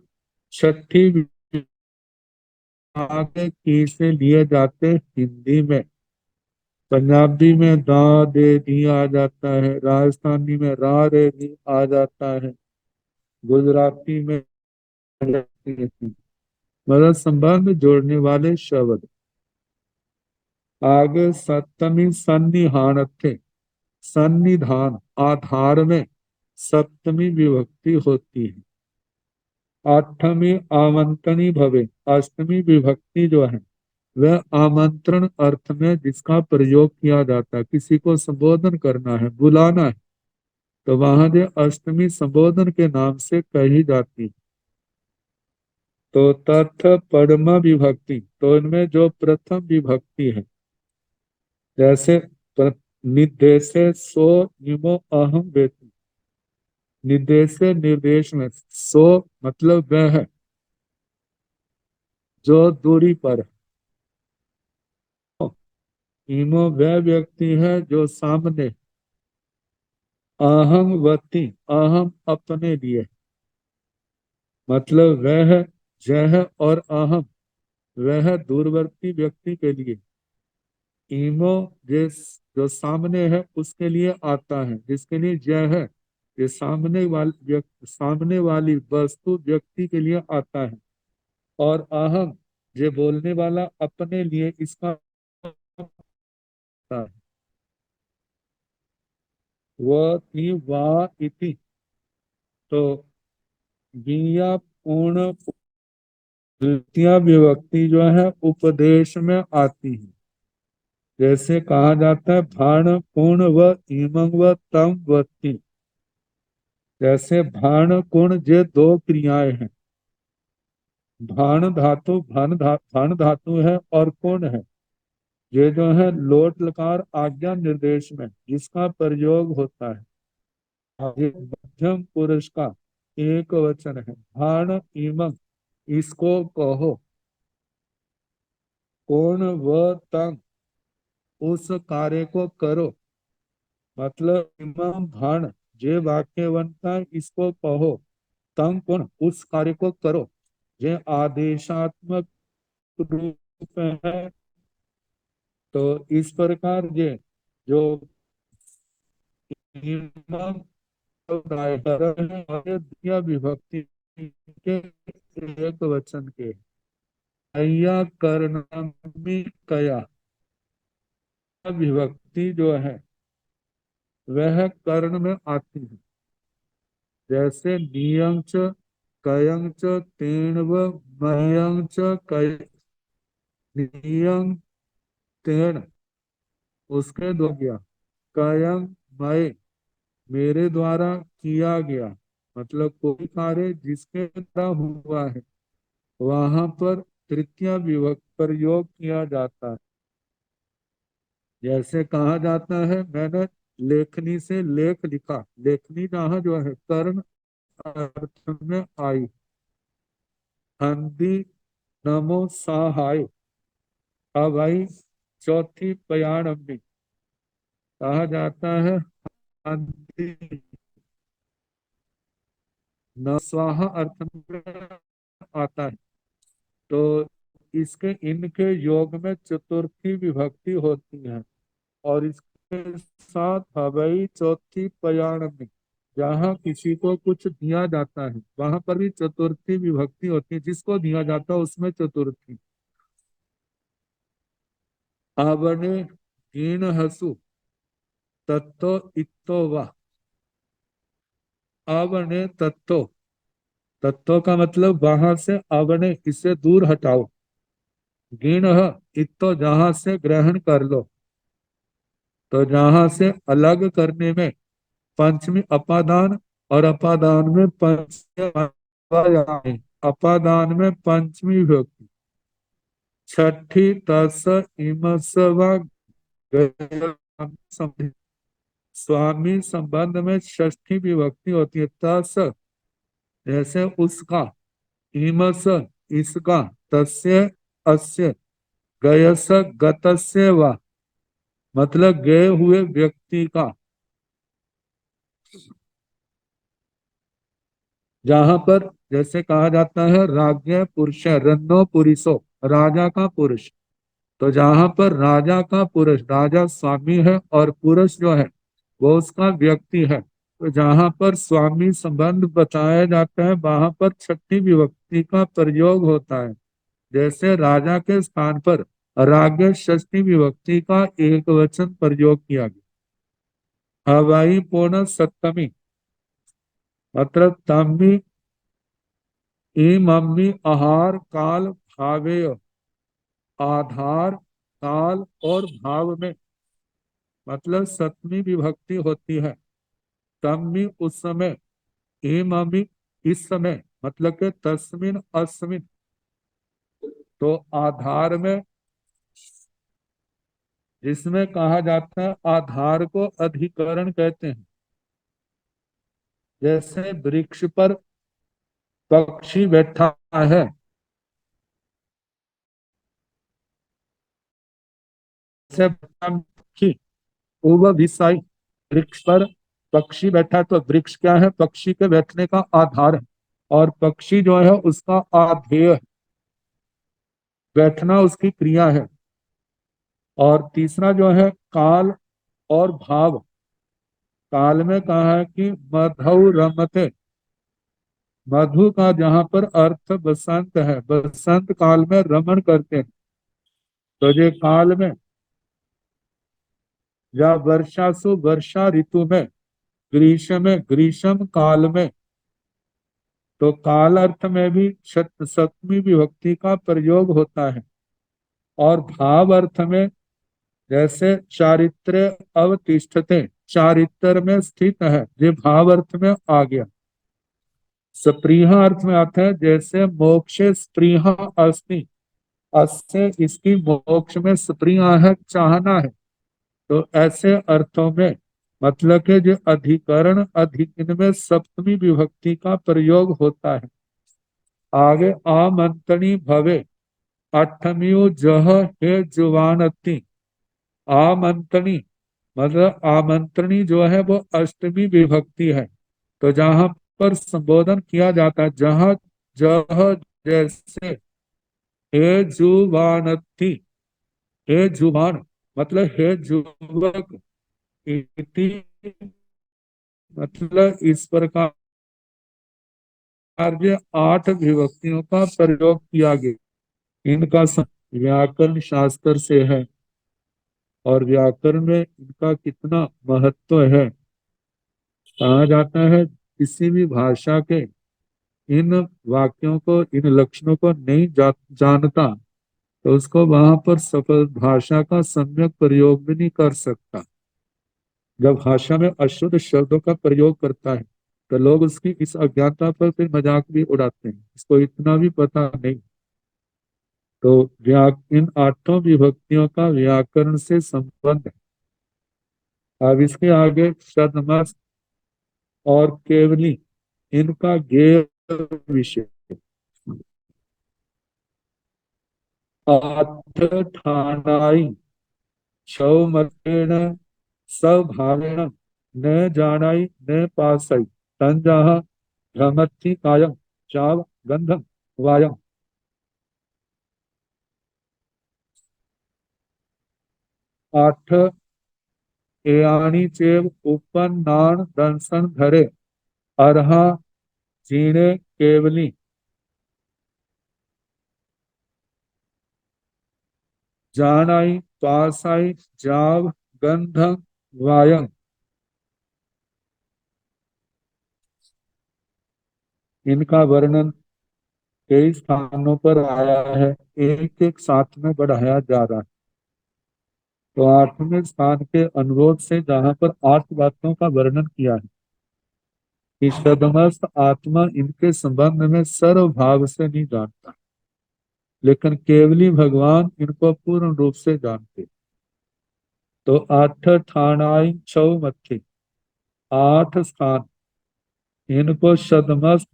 [SPEAKER 2] छठी आगे की से लिए जाते हिंदी में पंजाबी में दा दे दी आ जाता है, राजस्थानी में रा रे दी आ जाता है, गुजराती में मतलब संबंध जोड़ने वाले शब्द। आगे सप्तमी सन्निहान थे, सन्निधान आधार में सप्तमी विभक्ति होती है। आठवीं आमंत्रणी भवे, अष्टमी विभक्ति जो है वह आमंत्रण अर्थ में जिसका प्रयोग किया जाता है, किसी को संबोधन करना है, बुलाना है, तो वहां जो अष्टमी संबोधन के नाम से कही जाती है। तो तथ परमा विभक्ति, तो इनमें जो प्रथम विभक्ति है, जैसे निर्देशे सो निमो अहम वेति, निर्देशे निर्देश में, सो मतलब वह है जो दूरी पर है, इमो वह व्यक्ति है जो सामने, अहम वती अहम अपने लिए, मतलब वह जह और अहम वह दूरवर्ती व्यक्ति के लिए, ईमो जिस जो सामने है उसके लिए आता है, जिसके लिए जय है, ये सामने वाली वस्तु व्यक्ति के लिए आता है, और अहम जो बोलने वाला अपने लिए इसका आता है। वह थी वाह इति, तो विया पूर्ण द्वितीय विभक्ति जो है उपदेश में आती है। जैसे कहा जाता है भाण पूर्ण व इमंग व तम वती, जैसे भाण कुण ये दो क्रियाएं हैं। भाण धातु है और कुण है, ये जो है लोट लकार आज्ञा निर्देश में जिसका प्रयोग होता है। ये मध्यम पुरुष का एक वचन है। भाण इमंग, इसको कहो, कोण व तंग, उस कार्य को करो, मतलब इमाम भाण जे वाक्य बनता है इसको कहो, तंग कोण उस कार्य को करो, ये आदेशात्मक रूप में है। तो इस प्रकार ये जो इमाम उदाहरण है और ये द्वितीय विभक्ति के एक वचन के, अय्या कर्णामि कया विभक्ति जो है वह कर्ण में आती है। जैसे नियंग च कयंग च तेन व मयंग च कय, नियंग तेन उसके दो गया, कयंग मय मेरे द्वारा किया गया, मतलब कोई कार्य जिसके द्वारा हुआ है वहां पर तृतीय विभक्ति प्रयोग किया जाता है। जैसे कहा जाता है मैंने लेखनी से लेख लिखा, लेखनी जहाँ जो है कर्ण अर्थ में आई। हंदी नमो सहाय, अब आई चौथी पयाणबी, कहा जाता है हंदी न स्वाहा अर्थ में आता है। तो इसके इनके योग में चतुर्थी विभक्ति होती है, और इसके साथ हवाई चौथी पयाणबी, जहाँ किसी को कुछ दिया जाता है वहां पर भी चतुर्थी विभक्ति होती है, जिसको दिया जाता है उसमें चतुर्थी। आवने हीन हसु तत्तो इत्तो वा, आवने तत्तो, तत्व का मतलब वहां से आवने इसे दूर हटाओ, गिण इतो जहां से ग्रहण कर लो, तो जहां से अलग करने में पंचमी अपादान, और अपादान में पंचमी, अपादान में पंचमी विभक्ति। छठी तस इमस व गय, स्वामी संबंध में षष्ठी विभक्ति होती है। तस जैसे उसका, इमस इसका, तस्य अस्य, गयस गतस्य व, मतलब गए हुए व्यक्ति का। जहां पर जैसे कहा जाता है राज्य पुरुष रन्नो पुरुषो, राजा का पुरुष, तो जहां पर राजा का पुरुष, राजा स्वामी है और पुरुष जो है वो उसका व्यक्ति है, तो जहां पर स्वामी संबंध बताया जाता है वहां पर छठी विभक्ति का प्रयोग होता है। जैसे राजा के स्थान पर राज्ञ षष्ठी विभक्ति का एक वचन प्रयोग किया गया। हवाई पूर्ण सप्तमी मतलब तम्मी ई मम्मी आहार काल भावेय, आधार काल और भाव में मतलब सप्तमी विभक्ति होती है। तम्मी उस समय, ई मम्मी इस समय, मतलब के तस्मिन अस्मिन। तो आधार में, जिसमें कहा जाता है आधार को अधिकरण कहते हैं। जैसे वृक्ष पर पक्षी बैठा है, जैसे पक्षी उव विषय, वृक्ष पर पक्षी बैठा है, तो वृक्ष क्या है, पक्षी के बैठने का आधार है, और पक्षी जो है उसका आधेय है, बैठना उसकी क्रिया है। और तीसरा जो है काल और भाव। काल में कहा है कि मधु रमते, मधु का जहां पर अर्थ बसंत है, बसंत काल में रमण करते हैं। तो ये काल में या वर्षासु वर्षा ऋतु में, ग्रीष्म में ग्रीष्म काल में, तो काल अर्थ में भी सप्तमी विभक्ति का प्रयोग होता है। और भाव अर्थ में जैसे चारित्र्य अवतिष्ठते, चारित्र में स्थित है, ये भाव अर्थ में आ गया। स्पृहा अर्थ में आता है जैसे मोक्षे स्पृहा अस्ति, अस्य इसकी मोक्ष में स्पृहा है, चाहना है। तो ऐसे अर्थों में मतलब के जो अधिकरण अधिक, इनमें सप्तमी विभक्ति का प्रयोग होता है। आगे आमंत्रणी भवे, अठमियो जह हे जुवानती। आमंत्रणी मतलब आमंत्रणी जो है वो अष्टमी विभक्ति है। तो जहां पर संबोधन किया जाता है, जहां जह जैसे हे जुवानती, हे जुबान मतलब हे जुवक, इति मतलब इस प्रकार ये 8 विभक्तियों का प्रयोग किया गया। इनका व्याकरण शास्त्र से है, और व्याकरण में इनका कितना महत्व है। कहा जाता है किसी भी भाषा के इन वाक्यों को, इन लक्षणों को नहीं जानता तो उसको वहां पर सफल भाषा का सम्यक प्रयोग भी नहीं कर सकता। जब भाषा में अशुद्ध शब्दों का प्रयोग करता है तो लोग उसकी इस अज्ञानता पर फिर मजाक भी उड़ाते हैं, इसको इतना भी पता नहीं। तो इन 8 विभक्तियों का व्याकरण से संबंध है। अब इसके आगे छद्मस्त और केवली, इनका गेय विषय। आठ ठाणाई क्षौमतेन स्वभावेन न जानाई न पासई, तंजाह भ्रमति कायम चाव गंधम वायम। 8 एयानी चेव उपन्नान दंसन धरे, अरहा जीणे केवली, जानाई पासाई जाव गंधम वायम। इनका वर्णन कई स्थानों पर आया है, एक एक साथ में बढ़ाया जा रहा है। तो 8वें स्थान के अनुरोध से जहां पर 8 बातों का वर्णन किया है कि सदमस्त आत्मा इनके संबंध में सर्व भाव से नहीं जानता, लेकिन केवली भगवान इनको पूर्ण रूप से जानते। तो 8 ठाणाई छौ मत्थी, 8 स्थान, इनको सदमस्त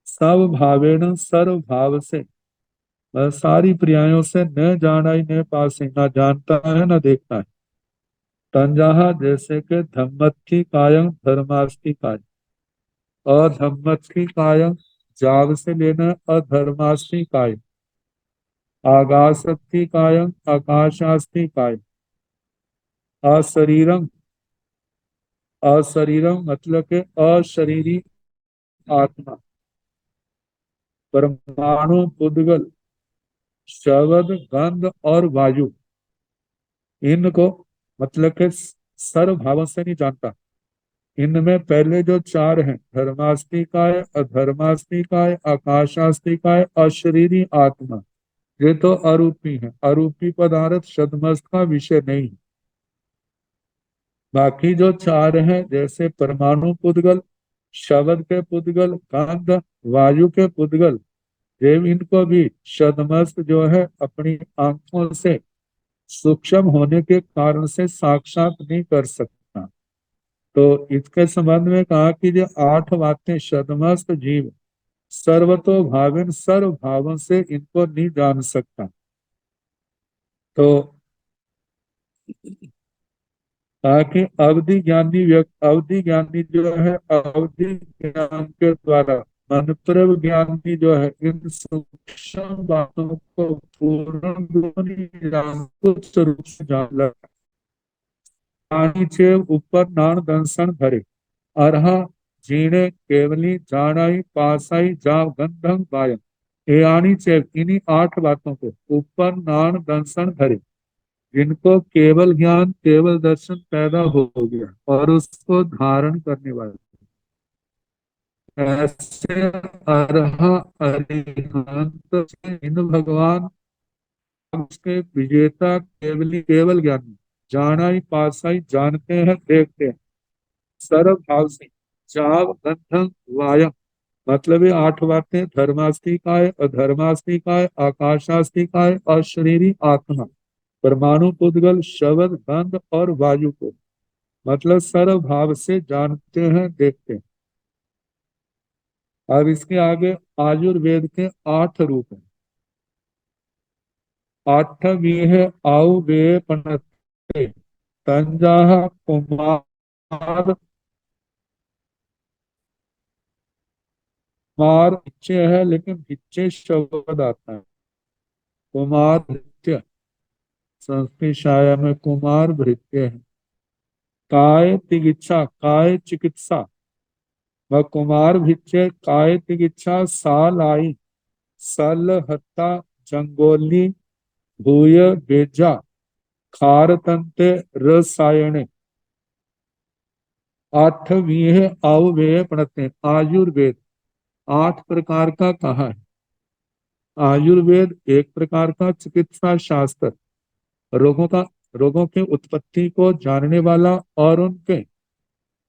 [SPEAKER 2] सब भावेण सर्व भाव से, वह सारी प्रियाओं से न जाना ही न पासे, ना जानता है ना देखता है। तंजाहा जैसे के धम्मत्थी कायम धर्मास्थी कायम, अधम्मत्थी कायम जाग से लेना, अधर्मास्थी कायम। आगासक्ति कायम आकाशास्ति कायम। अशरीरम, अशरीरम मतलब के अशरीरी आत्मा। परमाणु, पुद्गल, शब्द, गंध और वायु, इनको मतलब के सर्व भावों से नहीं जानता। इनमें पहले जो चार हैं, धर्मास्तिकाय, अधर्मास्तिकाय, आकाशास्तिकाय, अशरीरी आत्मा, ये तो अरूपी है। अरूपी पदार्थ शब्दमस्त का विषय नहीं है। बाकी जो चार हैं, जैसे परमाणु पुद्गल, शब्द के पुद्गल, गंध, वायु के पुद्गल, ये इनको भी शब्दमस्त जो है अपनी आंखों से सूक्ष्म होने के कारण से साक्षात नहीं कर सकता। तो इसके संबंध में कहा कि जो आठ बातें शब्दमस्त जीव सर्वतो भाविन सर्व भावों से इनको नहीं जान सकता। तो ताकि अवधि ज्ञानी जो है अवधि ज्ञान के द्वारा मन प्रभ ज्ञानी जो है इन सूक्ष्म बातों को पूर्ण कुछ रूप से जान लगा। छे ऊपर नान दंसन भरे अरहा जीणे केवली जानाई पासाई जाव गंधम पायम। ये आनी चेव इन्हीं आठ बातों को ऊपर नान दंसन भरे, जिनको केवल ज्ञान केवल दर्शन पैदा हो गया और उसको धारण करने वाले ऐसे अरहा अरिहंत इन भगवान उसके विजेता केवली केवल ज्ञानी जानाई पासाई जानते हैं देखते हैं सर्व भाव से जाव गंधम वायम मतलब ये आठ बातें धर्मास्तिकाय अधर्मास्तिकाय आकाशास्तिकाय और शरीरी आत्मा परमाणु पुद्गल शब्द गंध और वायु को मतलब सर्व भाव से जानते हैं देखते हैं। अब इसके आगे आयुर्वेद के आठ रूप हैं। आठ भी है आउ वे पनते तंजा कुमार कुमार भिच्चे है लेकिन भिच्चे शब्द आता है। कुमार भृत्य संस्कृत शाया में कुमार भृत्य है। काय तिगिच्छा काय चिकित्सा व कुमार भिच्चे काय तिगिच्छा साल आई सल हत्ता जंगोली भूय बेजा खार तंते रसायने। आठवीं आयुर्वेद पढ़ते हैं। आयुर्वेद आठ प्रकार का कहा है। आयुर्वेद एक प्रकार का चिकित्सा शास्त्र, रोगों का रोगों की उत्पत्ति को जानने वाला और उनके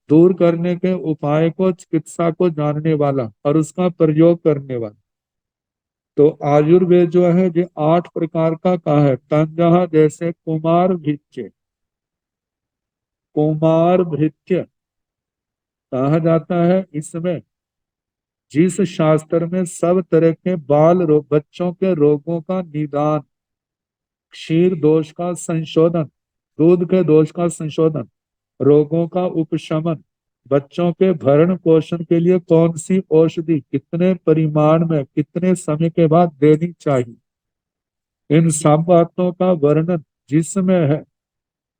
[SPEAKER 2] दूर करने के उपाय को चिकित्सा को जानने वाला और उसका प्रयोग करने वाला। तो आयुर्वेद जो है ये आठ प्रकार का कहा है। तंजः जैसे कुमार भिच्चे, कुमार भृत्य कहा जाता है। इसमें जिस शास्त्र में सब तरह के बाल रोग बच्चों के रोगों का निदान, क्षीर दोष का संशोधन, दूध के दोष का संशोधन, रोगों का उपशमन, बच्चों के भरण पोषण के लिए कौन सी औषधि कितने परिमाण में कितने समय के बाद देनी चाहिए, इन सब बातों का वर्णन जिसमें है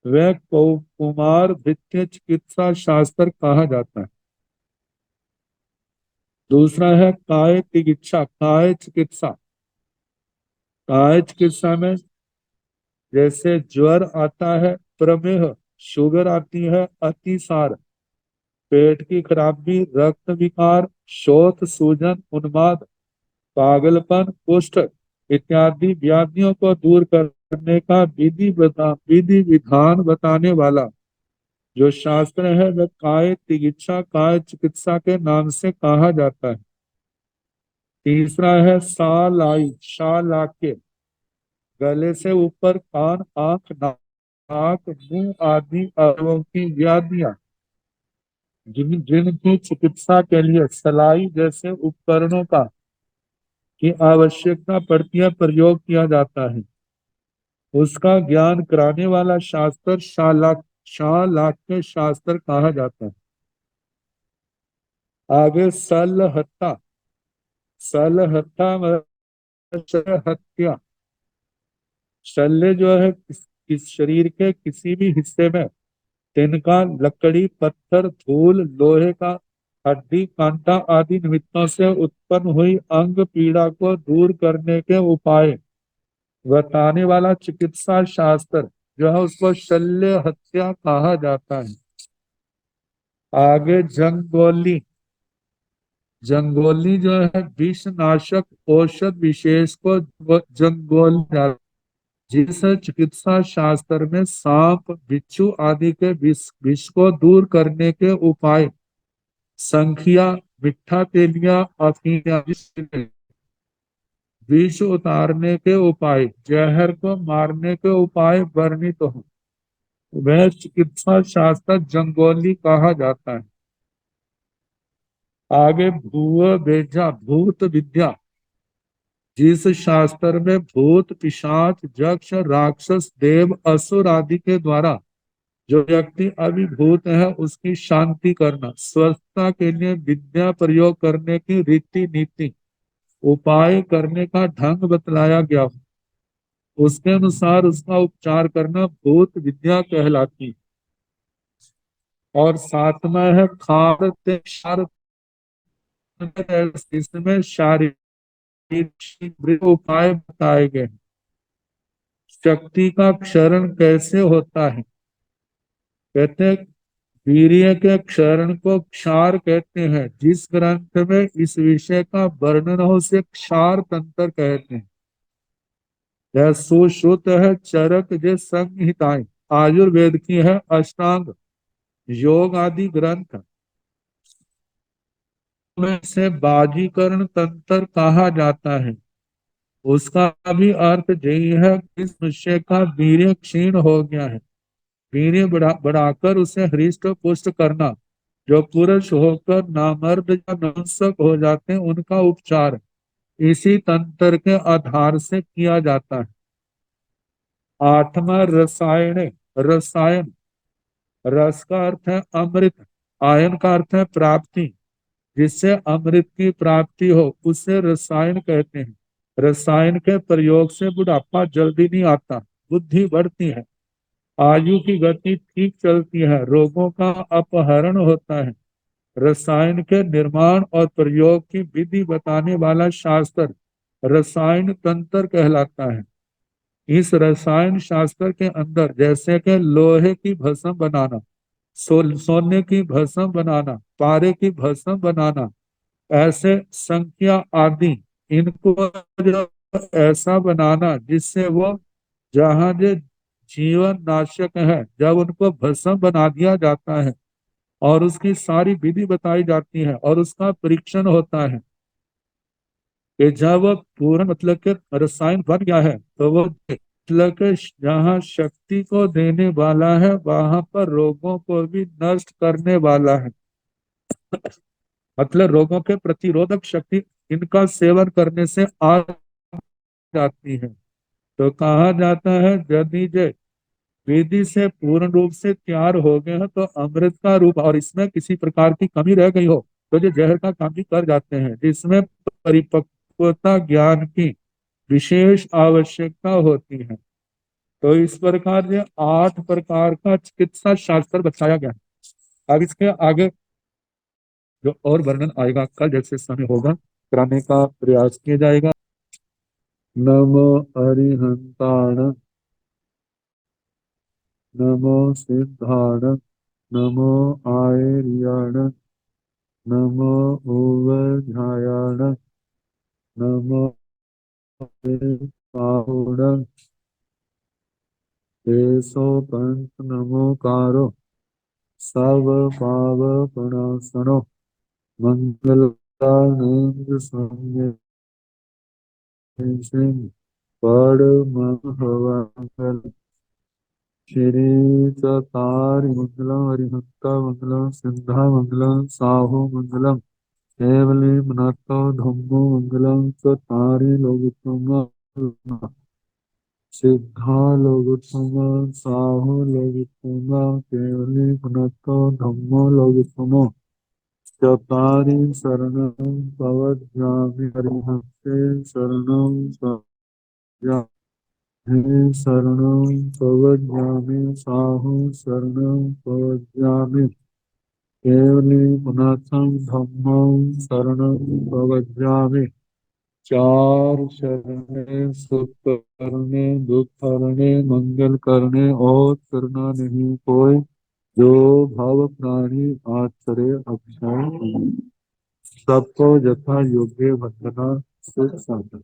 [SPEAKER 2] वह कुमार भित्य चिकित्सा शास्त्र कहा जाता है। दूसरा है काय चिकित्सा, काय चिकित्सा। काय चिकित्सा में जैसे ज्वर आता है, प्रमेह शुगर आती है, अतिसार पेट की खराबी, रक्त विकार, शोथ सूजन, उन्माद, पागलपन, कुष्ठ इत्यादि व्याधियों को दूर करने का विधि विधान बताने वाला जो शास्त्र है वह काय चिकित्सा काय चिकित्सा के नाम से कहा जाता है। तीसरा है सालाई, शालाक्य गले से ऊपर कान आंख नाक मुंह आदि अवयवों की व्याधियां जिनकी चिकित्सा के लिए सलाई जैसे उपकरणों का की आवश्यकता पड़ती है प्रयोग किया जाता है, उसका ज्ञान कराने वाला शास्त्र शालाक्य शास्त्र कहा जाता है। आगे सलहत्ता, सलहत्ता मतलब हत्या शल्य जो है किस शरीर के किसी भी हिस्से में तिनका, लकड़ी, पत्थर, धूल, लोहे का हड्डी, कांटा आदि निमित्तों से उत्पन्न हुई अंग पीड़ा को दूर करने के उपाय बताने वाला चिकित्सा शास्त्र जो है उसको शल्य हत्या कहा जाता है। आगे जंगोली। जंगोली जो है विष नाशक औषध विशेष को जंगोली, जिस चिकित्सा शास्त्र में सांप, बिच्छू आदि के विष को दूर करने के उपाय, संखिया, मिठा तेलिया, अफीम आदि से विष उतारने के उपाय, जहर को मारने के उपाय वर्णित तो हो, वह चिकित्सा शास्त्र जंगोली कहा जाता है। आगे भूव बेजा, भूत विद्या, जिस शास्त्र में भूत, पिशाच, यक्ष, राक्षस, देव, असुर आदि के द्वारा जो व्यक्ति अभिभूत है उसकी शांति करना, स्वस्थता के लिए विद्या प्रयोग करने की रीति नीति, उपाय करने का ढंग बतलाया गया हो, उसके अनुसार उसका उपचार करना भूत विद्या कहलाती है। और सातवां है खारत शारत, इसमें शारीरिक उपाय बताए गए हैं। शक्ति का क्षरण कैसे होता है? कहते हैं वीर्य के क्षरण को क्षार कहते हैं। जिस ग्रंथ में इस विषय का वर्णन हो उसे क्षार तंत्र कहते हैं। यह सुश्रुत है चरक जे संहिताएं, आयुर्वेद की है अष्टांग योग आदि ग्रंथ में से बाजीकरण तंत्र कहा जाता है। उसका भी अर्थ यही है कि इस मनुष्य का वीर्य क्षीण हो गया है, वीर्य बढ़ाकर उसे हृष्ट पुष्ट करना। जो पुरुष होकर नामर्द या नपुंसक हो जाते हैं उनका उपचार इसी तंत्र के आधार से किया जाता है। आठवां रसायन। रसायन, रस का अर्थ है अमृत, आयन का अर्थ है प्राप्ति, जिससे अमृत की प्राप्ति हो उसे रसायन कहते हैं। रसायन के प्रयोग से बुढ़ापा जल्दी नहीं आता, बुद्धि बढ़ती है, आयु की गति ठीक चलती है, रोगों का अपहरण होता है। रसायन के निर्माण और प्रयोग की विधि बताने वाला शास्त्र रसायन तंत्र कहलाता है। इस रसायन शास्त्र के अंदर जैसे कि लोहे की भस्म बनाना, सोने की भस्म बनाना, पारे की भस्म बनाना, ऐसे संख्या आदि, इनको जो ऐसा बनाना जिससे वो जहाँ जो जीवन नाशक है जब उनको भस्म बना दिया जाता है और उसकी सारी विधि बताई जाती है और उसका परीक्षण होता है कि जब वो पूर्ण मतलब के रसायन बन गया है तो वो मतलब के जहाँ शक्ति को देने वाला है वहां पर रोगों को भी नष्ट करने वाला है। मतलब रोगों के प्रतिरोधक शक्ति इनका सेवन करने से आ जाती है। तो कहा जाता है यदि जे विधि से पूर्ण रूप से तैयार हो गए हैं तो अमृत का रूप और इसमें किसी प्रकार की कमी रह गई हो तो ये जहर का काम भी कर जाते हैं, जिसमें परिपक्वता ज्ञान की विशेष आवश्यकता होती है। तो इस प्रकार ये 8 प्रकार का चिकित्सा शास्त्र बताया गया है। अब इसके आगे जो और वर्णन आएगा कल जैसे समय होगा कराने का प्रयास किया जाएगा। नमो अरिहंताण, नमो सिद्धाण, नमो आयर्याण, नमो ऊर्ध्वध्यायाण, नमो पाहुण, केशो पंच नमोकारो, सब पाव प्रणासनो, मंगलानेन्द्र सौम्य सिंह, पड़महवांगल, श्री चतारि मंगलम, हरिहंता मंगलम, सिंधा मंगलम, साहू मंगलम, केवली मनातो धम्मो मंगलम, चतारि लोकोत्तम, सिद्धा लोकोत्तम, साहू लोकोत्तम, केवली मनातो धम्मो लोकोत्तम, चतारि शरणं भवद्भ्यामि, हरिहंते शरणं शरणं। हे शरणं प्रवज्ञामि साहु शरणं प्रवज्ञामि केवलीमुनाथं धम्मं शरणं प्रवज्ञामि चार शरणें सुख करने दुख हरने मंगल करने और करना नहीं कोई जो भव प्राणी आचरे अक्षय सबको यथा योग्य वंदना सुख साधन।